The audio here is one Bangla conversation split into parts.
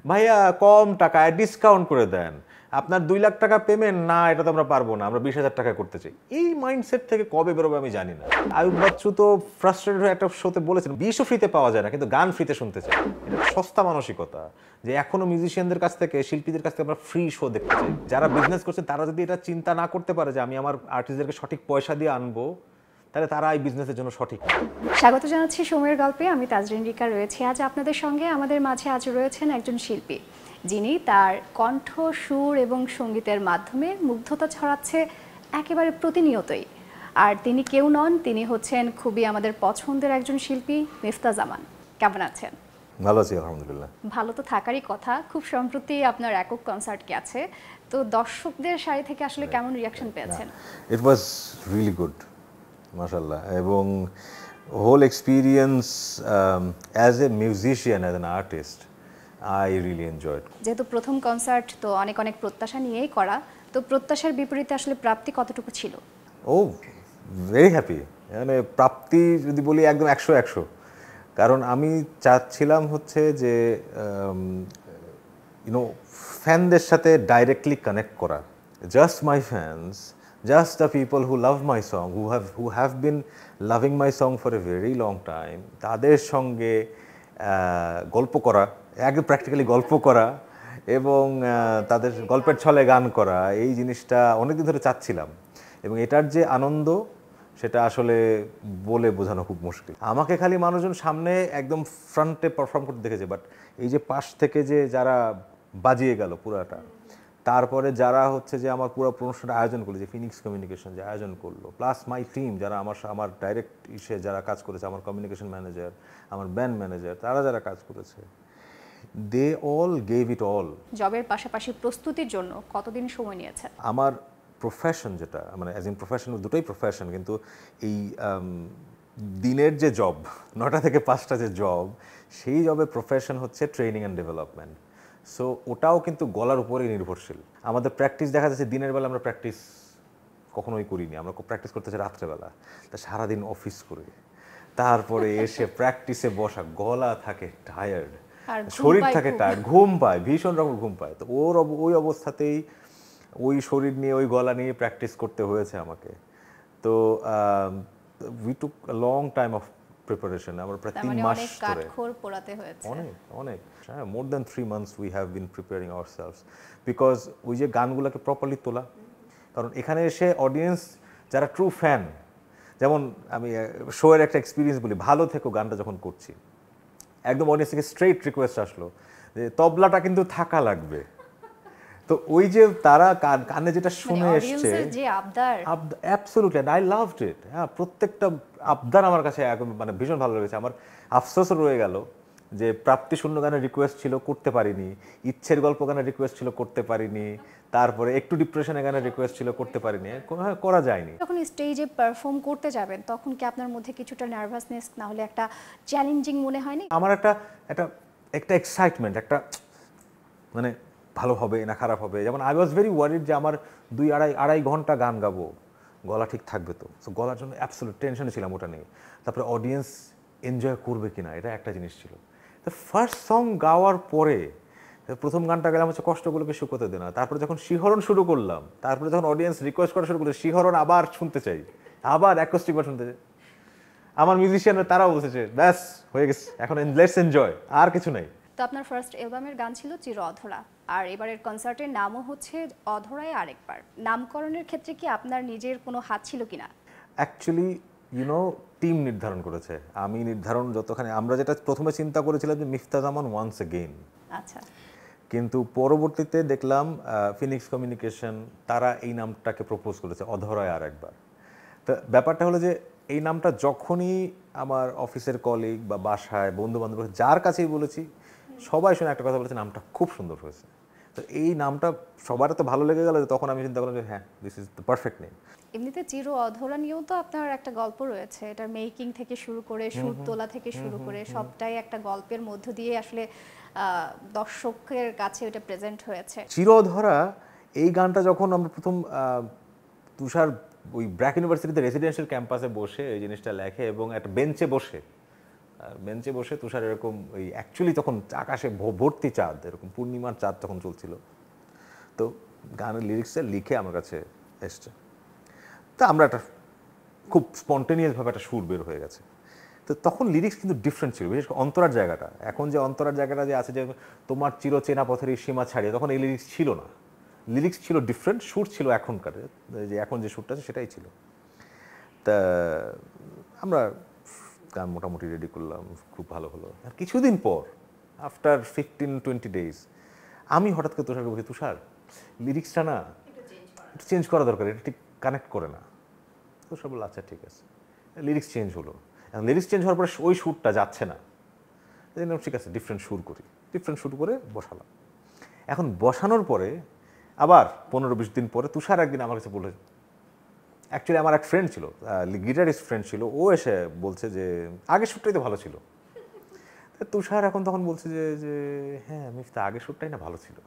ভাইয়া কম টাকায় ডিসকাউন্ট করে দেন, আপনার 2 লাখ টাকা পেমেন্ট না, এটা তো আমরা পারবো না, আমরা 20,000 টাকায় করতে চাই। এই মাইন্ডসেট থেকে কবে বেরোবে আমি জানি না। আয়ুব বাচ্চু তো ফ্রাস্ট্রেটেড হয়ে একটা শোতে বলেছেন বিষও ফ্রিতে পাওয়া যায় না, কিন্তু গান ফ্রিতে শুনতে চাই। এটা সস্তা মানসিকতা, যে এখনো মিউজিশিয়ানদের কাছ থেকে, শিল্পীদের কাছ থেকে আমরা ফ্রি শো দেখতে চাই। যারা বিজনেস করছে তারা যদি এটা চিন্তা না করতে পারে যে আমি আমার আর্টিস্টদেরকে সঠিক পয়সা দিয়ে আনবো, তাহলে তারা এই বিজনেসের জন্য সঠিক না। স্বাগত জানাচ্ছি সময়ের গল্পে। আমি তাজরিন রিকা রয়েছি আজ আপনাদের সঙ্গে। আমাদের মাঝে আজ রয়েছেন একজন শিল্পী, যিনি তার কণ্ঠ, সুর এবং সঙ্গীতের মাধ্যমে মুগ্ধতা ছড়াচ্ছে একেবারে প্রতিনিয়তই। আর তিনি কেউ নন, তিনি হচ্ছেন খুবই আমাদের পছন্দের একজন শিল্পী, মিফতা জামান। কেমন আছেন? ভালো আছি আলহামদুলিল্লাহ। ভালো তো থাকারই কথা। খুব সম্প্রতি আপনার একক কনসার্ট গেছে, তো দর্শকদের সারি থেকে আসলে কেমন রিয়াকশন পেয়েছেন? ইট ওয়াজ রিয়েলি গুড, মাশাআল্লাহ। এবং whole experience as a musician, as an artist, I really enjoyed. যেহেতু প্রথম কনসার্ট, তো অনেক অনেক প্রত্যাশা নিয়েই করা, তো প্রত্যাশার বিপরীতে আসলে প্রাপ্তি কতটুকু ছিল? ও ভেরি হ্যাপি। মানে প্রাপ্তি যদি বলি একদম 100-100। কারণ আমি চাচ্ছিলাম হচ্ছে যে ইউনো ফ্যানদের সাথে ডাইরেক্টলি কানেক্ট করা। Just my fans, just the people who love my song, who have been loving my song for a very long time, তাদের সঙ্গে গল্প করা, একদম প্র্যাকটিক্যালি গল্প করা এবং তাদের গল্পের ছলে গান করা, এই জিনিসটা অনেকদিন ধরে চাচ্ছিলাম। এবং এটার যে আনন্দ, সেটা আসলে বলে বোঝানো খুব মুশকিল। আমাকে খালি মানুষজন সামনে একদম ফ্রন্টে পারফর্ম করতে দেখেছে, বাট এই যে পাশ থেকে যে যারা বাজিয়ে গেল পুরাটা, তারপরে যারা হচ্ছে যে আমার পুরো অনুষ্ঠানটা আয়োজন করলো, যে ফিনিক্স কমিউনিকেশন যে আয়োজন করলো, প্লাস মাই টিম যারা আমার ডাইরেক্ট ইসে যারা কাজ করেছে, আমার কমিউনিকেশন ম্যানেজার, আমার ব্যান্ড ম্যানেজার, তারা যারা কাজ করেছে, they all gave it all. জবের পাশাপাশি প্রস্তুতির জন্য কতদিন সময় নিয়েছে? আমার প্রফেশন যেটা, মানে অ্যাজ ইন প্রফেশন, দুটোই প্রফেশন, কিন্তু এই দিনের যে জব 9টা থেকে 5টা যে জব, সেই জবের প্রফেশন হচ্ছে ট্রেনিং অ্যান্ড ডেভেলপমেন্ট। সো ওটাও কিন্তু গলার উপরেই নির্ভরশীল। আমাদের প্র্যাকটিস দেখা যাচ্ছে দিনের বেলা আমরা প্র্যাকটিস কখনোই করিনি, আমরা প্র্যাকটিস করতে চাই রাত্রেবেলা। তা সারাদিন অফিস করে তারপরে এসে প্র্যাকটিসে বসা, গলা থাকে টায়ার্ড, শরীর থাকে টায়ার্ড, ঘুম পায়, ভীষণ রকম ঘুম পায়। তো ওই অবস্থাতেই ওই শরীর নিয়ে, ওই গলা নিয়ে প্র্যাকটিস করতে হয়েছে আমাকে। তো we took a long time of preparation. আমরা প্রায় 3 মাস ধরে কাঠখড় পোড়াতে হয়েছে। অনেক more than 3 months we have been preparing ourselves, because ওই যে গানগুলোকে প্রপারলি তোলা। কারণ এখানে এসে অডিয়েন্স যারা ট্রু ফ্যান, যেমন আমি শোয়ের একটা এক্সপিরিয়েন্স বলি, ভালো থেকো গানটা যখন করছি, একদম অডিয়েন্স থেকে স্ট্রেইট রিকোয়েস্ট আসলো যে তবলাটা কিন্তু থাকা লাগবে। তো ওই যে তারা কানে যেটা শুনে এসছে, যে আবদার, অ্যাবসলিউটলি, আই লাভড ইট। হ্যাঁ, প্রত্যেকটা আবদার আমার কাছে মানে ভীষণ ভালো লেগেছে। আমার আফসোসও রয়ে গেল যে প্রাপ্তি শূন্য গানের রিকোয়েস্ট ছিল, করতে পারিনি। ইচ্ছের গল্প গানের রিকোয়েস্ট ছিল, করতে পারিনি। তারপরে একটু ডিপ্রেশনের গানের রিকোয়েস্ট ছিল, করতে পারিনি, করা যায়নি। যখন স্টেজে পারফর্ম করতে যাবেন, তখন কি আপনার মধ্যে কিছুটা নার্ভাসনেস, না হলে একটা চ্যালেঞ্জিং মনে হয়নি? আমার একটা এক্সাইটমেন্ট, একটা মানে ভালো হবে না খারাপ হবে। যেমন আই ওয়াজ ভেরি ওয়ারিড যে আমার 2-2.5 ঘন্টা গান গাবো, গলা ঠিক থাকবে তো? সো গলার জন্য অ্যাবসলিউট টেনশনে ছিলাম ওটা নিয়ে। তারপরে অডিয়েন্স এনজয় করবে কিনা, এটা একটা জিনিস ছিল। তো ফার্স্ট সং গাওয়ার পরে প্রথম গানটা গেলাম হচ্ছে কষ্টগুলোকে শুকোতে দেনা। তারপরে যখন শিহরণ শুরু করলাম, তারপরে যখন অডিয়েন্স রিকোয়েস্ট করা শুরু করলো, শিহরণ আবার শুনতে চাই, আবার অ্যাকোস্টিকবার শুনতে চাই। আমার মিউজিশিয়ানরা তারাও বলছে ব্যাস হয়ে গেছে, এখন লেটস এনজয়, আর কিছু নাই। তো আপনার ফার্স্ট অ্যালবামের গান ছিল চির অধরা, আর এবারের কনসার্টের নামও হচ্ছে অধরায় আরেকবার। নামকরণের ক্ষেত্রে কি আপনার নিজের কোনো হাত ছিল কিনা? অ্যাকচুয়ালি টিম নির্ধারণ করেছে, আমি নির্ধারণ যতখানি। আমরা যেটা প্রথমে চিন্তা করেছিলাম যে মিফতা জামান ওয়ান্স এগেইন, আচ্ছা, কিন্তু পরবর্তীতে দেখলাম ফিনিক্স কমিউনিকেশন তারা এই নামটাকে প্রপোজ করেছে, অধরায় আরেকবার। তো ব্যাপারটা হলো যে এই নামটা যখনই আমার অফিসের কলিগ বা বাসায় বন্ধু বান্ধব যার কাছেই বলেছি, সবাই শুনে একটা কথা বলেছে, নামটা খুব সুন্দর হয়েছে। তো এই নামটা সবার তো ভালো লেগে গেল, তখন আমি চিন্তা করলাম যে হ্যাঁ, this is the perfect name. এমনিতে চির অধরা নিয়েও তো আপনার একটা গল্প রয়েছে। এটা মেকিং থেকে শুরু করে, সুর তোলা থেকে শুরু করে, সবটাই একটা গল্পের মধ্য দিয়ে আসলে দর্শকের কাছে এটা প্রেজেন্ট হয়েছে। চিরধরা এই গানটা যখন আমরা প্রথম তুষার ওই ব্র্যাক ইউনিভার্সিটিতে রেসিডেন্সিয়াল ক্যাম্পাসে বসে এই জিনিসটা লেখে এবং একটা বেঞ্চে বসে বেঞ্চে বসে তুষার এরকম ওই অ্যাকচুয়ালি তখন আকাশে ভর্তি চাঁদ, এরকম পূর্ণিমার চাঁদ তখন চলছিল। তো গানের লিরিক্সটা লিখে আমার কাছে এসছে। তা আমরা একটা খুব স্পন্টেনিয়াসভাবে একটা সুর বের হয়ে গেছে। তো তখন লিরিক্স কিন্তু ডিফারেন্ট ছিল, বিশেষ করে অন্তরার জায়গাটা। এখন যে অন্তরার জায়গাটা যে আছে যে তোমার চিরচেনা পথের এই সীমা ছাড়িয়ে, তখন এই লিরিক্স ছিল না। লিরিক্স ছিল ডিফারেন্ট, সুর ছিল এখনকার, যে এখন যে সুরটা আছে সেটাই ছিল। তা আমরা গান মোটামুটি রেডি করলাম, খুব ভালো হলো। আর কিছুদিন পর, আফটার 15-20 ডেজ, আমি হঠাৎ করে তুষারকে বলছি, তুষার লিরিক্সটা না একটু চেঞ্জ করা দরকার, এটা ঠিক কানেক্ট করে না। তুষার বললো আচ্ছা ঠিক আছে, লিরিক্স চেঞ্জ হলো। লিরিক্স চেঞ্জ হওয়ার পরে ওই সুরটা যাচ্ছে না, ঠিক আছে ডিফারেন্ট সুর করি, ডিফারেন্ট সুর করে বসালাম। এখন বসানোর পরে আবার 15-20 দিন পরে তুষার একদিন আমার কাছে বলে, অ্যাকচুয়ালি আমার এক ফ্রেন্ড ছিল, গিটারিস্ট ফ্রেন্ড ছিল, ও এসে বলছে যে আগের সুরটাই তো ভালো ছিল। তুষার এখন তখন বলছে যে যে হ্যাঁ আমি তো আগের সুরটাই না ভালো ছিল,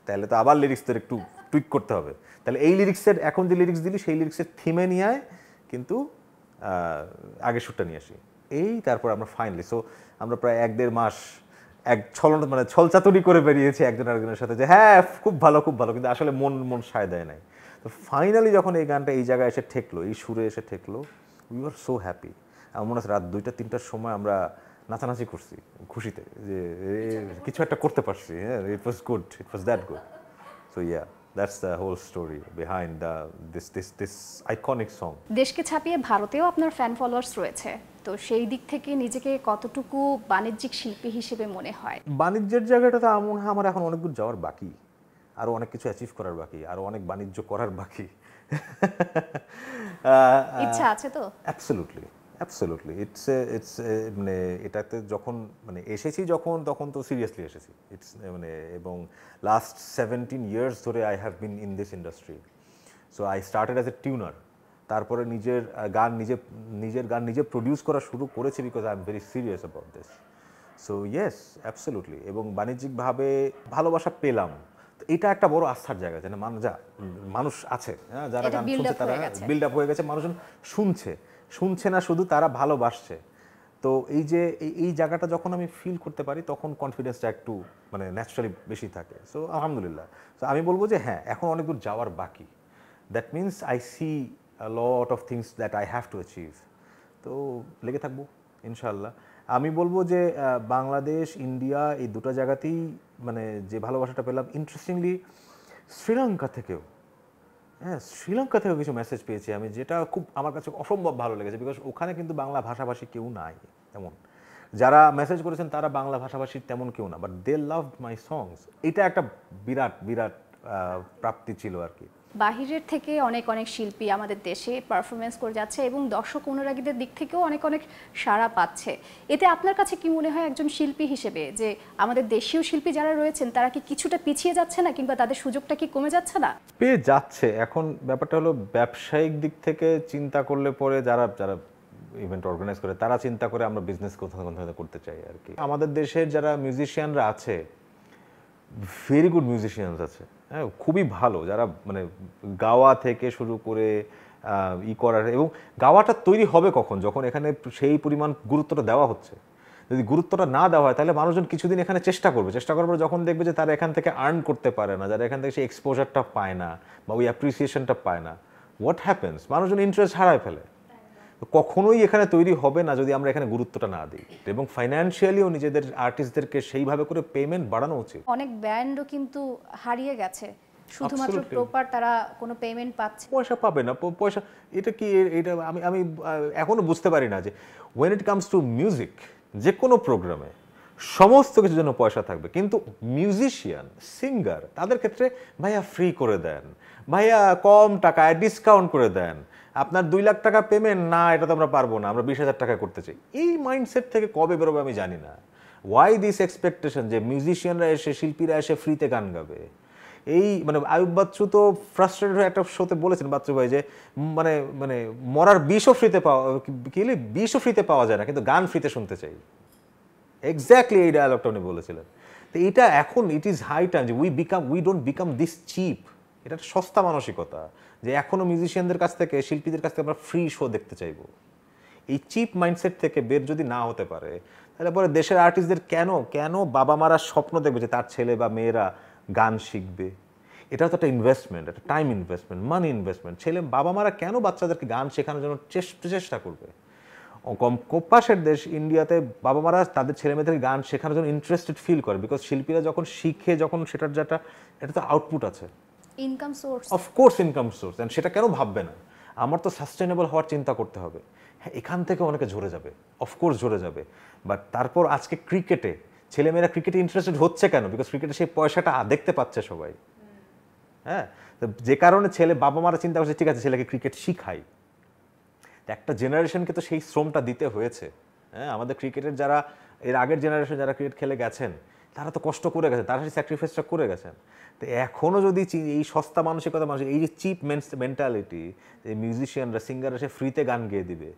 তাহলে তো আবার লিরিক্স তোর একটু টুইক করতে হবে, তাহলে এই লিরিক্সের এখন যে লিরিক্স দিলি সেই লিরিক্সের থিমে নিয়ে আয়, কিন্তু আগের সুরটা নিয়ে আসি। এই তারপর আমরা ফাইনালি, সো আমরা প্রায় 1-1.5 মাস এক মানে ছলচাতুরি করে বেরিয়েছি একজন আরেকজনের সাথে, যে হ্যাঁ খুব ভালো খুব ভালো, কিন্তু আসলে মন সায় দেয় নাই। তো ফাইনালি যখন এই গানটা এই জায়গায় এসে ঠেকলো, এই সুরে এসে ঠেকলো, উই আর সো হ্যাপি। আমার মনে আছে রাত 2টা-3টার সময় আমরা নাচানাচি করছি খুশিতে, যে কিছু একটা করতে পারছি। হ্যাঁ, it was good, it was that good. So yeah, that's the whole story behind this iconic song. দেশকে ছাপিয়ে ভারতেও আপনার ফ্যান ফলোয়ার্স রয়েছে, তো সেই দিক থেকে নিজেকে কতটুকু বাণিজ্যিক শিল্পী হিসেবে মনে হয়? বাণিজ্যের জায়গাটা তো আমার এখন অনেক দূর যাওয়ার বাকি, আরও অনেক কিছু অ্যাচিভ করার বাকি, আরও অনেক বাণিজ্য করার বাকি। ইচ্ছা আছে তো? Absolutely, absolutely. ইটস মানে এটাতে যখন মানে এসেছি যখন, তখন তো সিরিয়াসলি এসেছি। মানে এবং লাস্ট 17 ইয়ার্স ধরে I have been in this industry. So I started as a tenure, তারপরে নিজের গান নিজে প্রডিউস করা শুরু করেছি, because I am very serious about this. So yes, absolutely. এবং বাণিজ্যিকভাবে ভালোবাসা পেলাম, এটা একটা বড় আস্থার জায়গা, যেন মানুষ আছে, হ্যাঁ, যারা গান শুনছে, তারা বিল্ড আপ হয়ে গেছে, মানুষজন শুনছে না শুধু, তারা ভালোবাসছে। তো এই যে এই জায়গাটা যখন আমি ফিল করতে পারি, তখন কনফিডেন্সটা একটু মানে ন্যাচারালি বেশি থাকে। সো আলহামদুলিল্লাহ। তো আমি বলবো যে হ্যাঁ, এখন অনেক দূর যাওয়ার বাকি। That means I C a lot of things that I have to achieve. তো লেগে থাকবো ইনশাআল্লাহ। আমি বলবো যে বাংলাদেশ, ইন্ডিয়া, এই দুটো জায়গাতেই মানে যে ভালোবাসাটা পেলাম, ইন্টারেস্টিংলি শ্রীলঙ্কা থেকেও, হ্যাঁ, শ্রীলঙ্কা থেকেও কিছু মেসেজ পেয়েছি আমি, যেটা খুব আমার কাছে অসম্ভব ভালো লেগেছে, বিকজ ওখানে কিন্তু বাংলা ভাষাভাষী কেউ নাই তেমন। যারা মেসেজ করেছেন তারা বাংলা ভাষাভাষীর তেমন কেউ না, বাট দে লাভড মাই সংস। এটা একটা বিরাট বিরাট প্রাপ্তি ছিল আর কি। বাহিরের থেকে অনেক অনেক শিল্পী আমাদের দেশে পারফরমেন্স করে যাচ্ছে, এবং দর্শক অনুরাগীদের দিক থেকেও অনেক অনেক সাড়া পাচ্ছে। এতে আপনার কাছে কি মনে হয় একজন শিল্পী হিসেবে, যে আমাদের দেশীয় শিল্পী যারা রয়েছেন তারা কি কিছুটা পিছিয়ে যাচ্ছে না, কিংবা তাদের সুযোগটা কি কমে যাচ্ছে না? পেয়ে যাচ্ছে। এখন ব্যাপারটা হলো, ব্যবসায়িক দিক থেকে চিন্তা করলে পরে যারা ইভেন্ট অর্গানাইজ করে, তারা চিন্তা করে আমরা বিজনেস কোথাও করতে চাই আর কি। আমাদের দেশের যারা মিউজিশিয়ানরা আছে, ভেরি গুড মিউজিশিয়ানস আছে, হ্যাঁ, খুবই ভালো, যারা মানে গাওয়া থেকে শুরু করে করার। এবং গাওয়াটা তৈরি হবে কখন, যখন এখানে সেই পরিমাণ গুরুত্বটা দেওয়া হচ্ছে। যদি গুরুত্বটা না দেওয়া হয়, তাহলে মানুষজন কিছুদিন এখানে চেষ্টা করার পর যখন দেখবে যে তারা এখান থেকে আর্ন করতে পারে না, যারা এখান থেকে সেই এক্সপোজারটা পায় না বা ওই অ্যাপ্রিসিয়েশনটা পায় না, হোয়াট হ্যাপেন্স, মানুষজন ইন্টারেস্ট হারায় ফেলে। কখনোই এখানে তৈরি হবে না যদি আমরা এখানে গুরুত্বটা না দিই, এবং ফাইন্যান্সিয়ালিও নিজেদের আর্টিস্টদেরকে সেইভাবে করে পেমেন্ট বাড়ানো উচিত। অনেক ব্যান্ডও কিন্তু হারিয়ে গেছে, শুধুমাত্র প্রপার তারা কোনো পেমেন্ট পাচ্ছে, পয়সা পাবে না। পয়সা এটা কি, এটা আমি এখনো বুঝতে পারি না যে when it comes to music, যে কোনো প্রোগ্রামে সমস্ত কিছুর জন্য পয়সা থাকবে, কিন্তু মিউজিশিয়ান, সিঙ্গার, তাদের ক্ষেত্রে ভাইয়া ফ্রি করে দেন, ভাইয়া কম টাকায় ডিসকাউন্ট করে দেন, আপনার 2 লাখ টাকা পেমেন্ট না, এটা তো আমরা পারবো না, আমরা 20,000 টাকায় করতে চাই। এই মাইন্ডসেট থেকে কবে বেরোবে আমি জানি না। ওয়াই দিস এক্সপেকটেশন যে মিউজিশিয়ানরা এসে, শিল্পীরা এসে ফ্রিতে গান গাবে? এই মানে আয়ুব বাচ্চু তো ফ্রাস্ট্রেটেড হয়ে একটা শোতে বলেছেন, বাচ্চু ভাই, যে মানে মানে মরার বিষও ফ্রিতে পাওয়া, কি বিষও ফ্রিতে পাওয়া যায় না, কিন্তু গান ফ্রিতে শুনতে চাই। এক্স্যাক্টলি এই ডায়ালগটা উনি বলেছিলেন। তো এটা এখন ইট ইজ হাই টাইম যে we don't become this cheap. এটা একটা সস্তা মানসিকতা, যে এখনো মিউজিশিয়ানদের কাছ থেকে, শিল্পীদের কাছ থেকে আমরা ফ্রি শো দেখতে চাইবো। এই চিপ মাইন্ডসেট থেকে বের যদি না হতে পারে, তাহলে পরে দেশের আর্টিস্টদের কেন বাবা মারা স্বপ্ন দেখবে যে তার ছেলে বা মেয়েরা গান শিখবে? এটাও তো একটা ইনভেস্টমেন্ট, একটা টাইম ইনভেস্টমেন্ট, মানি ইনভেস্টমেন্ট। বাবা মারা কেন বাচ্চাদেরকে গান শেখানোর জন্য চেষ্টা করবে? কোপাশের দেশ ইন্ডিয়াতে বাবা মারা তাদের ছেলে মেয়েদের গান শেখানোর জন্য ইন্টারেস্টেড ফিল করে, বিকজ শিল্পীরা যখন শিখে, যখন সেটার যেটা এটা তো আউটপুট আছে, income source, of course income source, and সেটা কেন ভাববে না? আমার তো সাস্টেনেবল হওয়ার চিন্তা করতে হবে। হ্যাঁ, এখান থেকে অনেকে ঝরে যাবে, অফকোর্স ঝরে যাবে, বাট তারপর আজকে ক্রিকেটে ছেলেমেয়েরা ক্রিকেটে ইন্টারেস্টেড হচ্ছে কেন? বিকজ ক্রিকেটে সেই পয়সাটা দেখতে পাচ্ছে সবাই। হ্যাঁ, তো যে কারণে বাবা মারা চিন্তা করছে ঠিক আছে ছেলেকে ক্রিকেট শিখাই। একটা জেনারেশনকে তো সেই শ্রমটা দিতে হয়েছে। হ্যাঁ, আমাদের ক্রিকেটের যারা এর আগের জেনারেশন যারা ক্রিকেট খেলে গেছেন, তারা তো কষ্ট করে গেছেন, তারা সেই স্যাক্রিফাইসটা করে গেছেন। তো এখনও যদি এই সস্তা মানসিকতা, মানুষ এই যে চিপ মেন্টালিটি, যে মিউজিশিয়ানরা সিঙ্গাররা সে ফ্রিতে গান গেয়ে দিবে,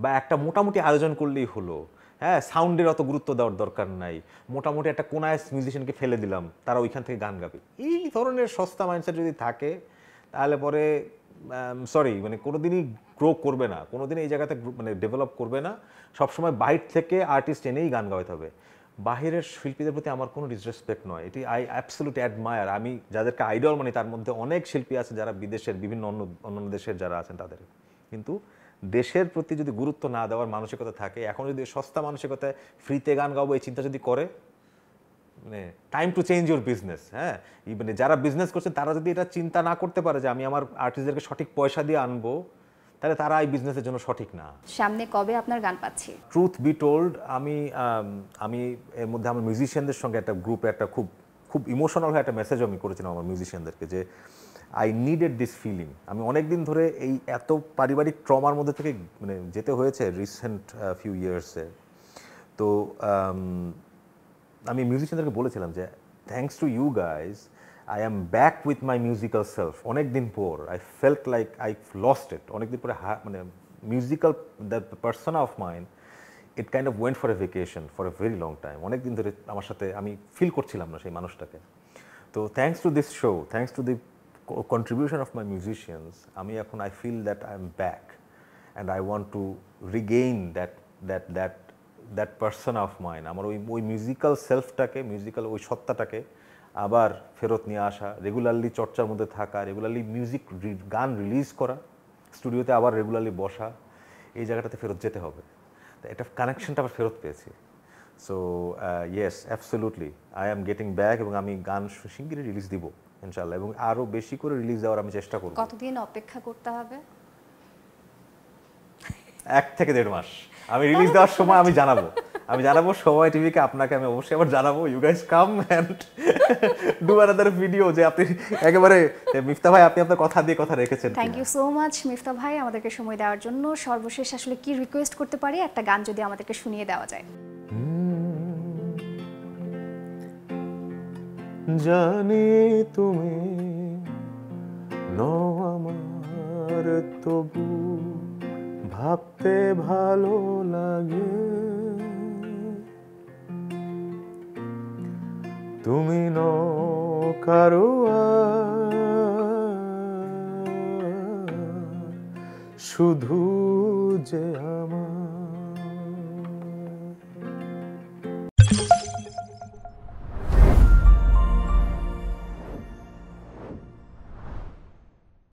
বা একটা মোটামুটি আয়োজন করলেই হলো, হ্যাঁ, সাউন্ডের অত গুরুত্ব দেওয়ার দরকার নাই, মোটামুটি একটা কোনায় মিউজিশিয়ানকে ফেলে দিলাম, তারা ওইখান থেকে গান গাবে, এই ধরনের সস্তা মাইন্ডসেট যদি থাকে, তাহলে পরে সরি মানে কোনোদিনই গ্রো করবে না, কোনোদিন এই জায়গাতে মানে ডেভেলপ করবে না। সবসময় বাইরে থেকে আর্টিস্ট এনেই গান গাওয়াতে হবে। বাহিরের শিল্পীদের প্রতি আমার কোনো ডিসরেসপেক্ট নয়, এটি আই অ্যাবসলিউটলি অ্যাডমায়ার। আমি যাদেরকে আইডল মানি তার মধ্যে অনেক শিল্পী আছে যারা বিদেশের বিভিন্ন অন্য দেশের যারা আছেন তাদের, কিন্তু দেশের প্রতি যদি গুরুত্ব না দেওয়ার মানসিকতা থাকে, এখন যদি সস্তা মানসিকতায় ফ্রিতে গান গাবো এই চিন্তা যদি করে, মানে time to change your business. হ্যাঁ, মানে যারা বিজনেস করছে তারা যদি এটা চিন্তা না করতে পারে যে আমি আমার আর্টিস্টদেরকে সঠিক পয়সা দিয়ে আনবো, তাহলে তারা এই বিজনেসের জন্য সঠিক না। সামনে কবে আপনার গান পাচ্ছি? ট্রুথ বি টোল্ড, আমি এর মধ্যে আমার মিউজিশিয়ানদের সঙ্গে একটা গ্রুপে একটা খুব ইমোশনাল হয়ে একটা মেসেজ আমি করেছিলাম আমার মিউজিশিয়ানদেরকে, যে আই নিডেড দিস ফিলিং। আমি অনেক দিন ধরে এই এত পারিবারিক ট্রমার মধ্যে থেকে মানে যেতে হয়েছে রিসেন্ট ফিউ ইয়ার্সে। তো আমি মিউজিশিয়ানদেরকে বলেছিলাম যে thanks to you guys I am back with my musical self. অনেক দিন পর I felt like I lost it. অনেকদিন পরে মানে musical the person of mind it kind of went for a vacation for a very long time. অনেক দিন ধরে আমার সাথে আমি ফিল করছিলাম না সেই মানুষটাকে। তো thanks to this show, thanks to the contribution of my musicians, আমি এখন I feel that I'm back and I want to regain that person of mine. আমার ওই মিউজিক্যাল সেলফটাকে, মিউজিক্যাল ওই সত্তাটাকে আবার ফেরত নিয়ে আসা, রেগুলারলি চর্চার মধ্যে থাকা, রেগুলারলি গান রিলিজ করা, স্টুডিওতে আবার রেগুলারলি বসা, এই জায়গাটাতে ফেরত যেতে হবে। তো এটা কানেকশনটা আবার ফেরত পেয়েছি। So yes, absolutely I am getting back, এবং আমি গান শিগগিরই রিলিজ দিব ইনশাআল্লাহ, এবং আরও বেশি করে রিলিজ দেওয়ার আমি চেষ্টা করব। কতদিন অপেক্ষা করতে হবে? 1 থেকে 1.5 মাস। আমি রিলিজ দেওয়ার সময় আমি জানাবো সময় টিভিকে, আপনাকে আমি অবশ্যই আবার জানাবো। You guys come and do another video, যে আপনি একেবারে মিফতা ভাই আপনি আপনার কথা দিয়ে কথা রেখেছেন। Thank you so much Mifta ভাই আমাদেরকে সময় দেওয়ার জন্য। সর্বশেষ আসলে কি রিকোয়েস্ট করতে পারি, একটা গান যদি আমাদেরকে শুনিয়ে দেওয়া যায়। জানি তুমি নও আমার, তবু ভাবতে ভালো লাগে, তুমি নও কারো শুধু যে আমার।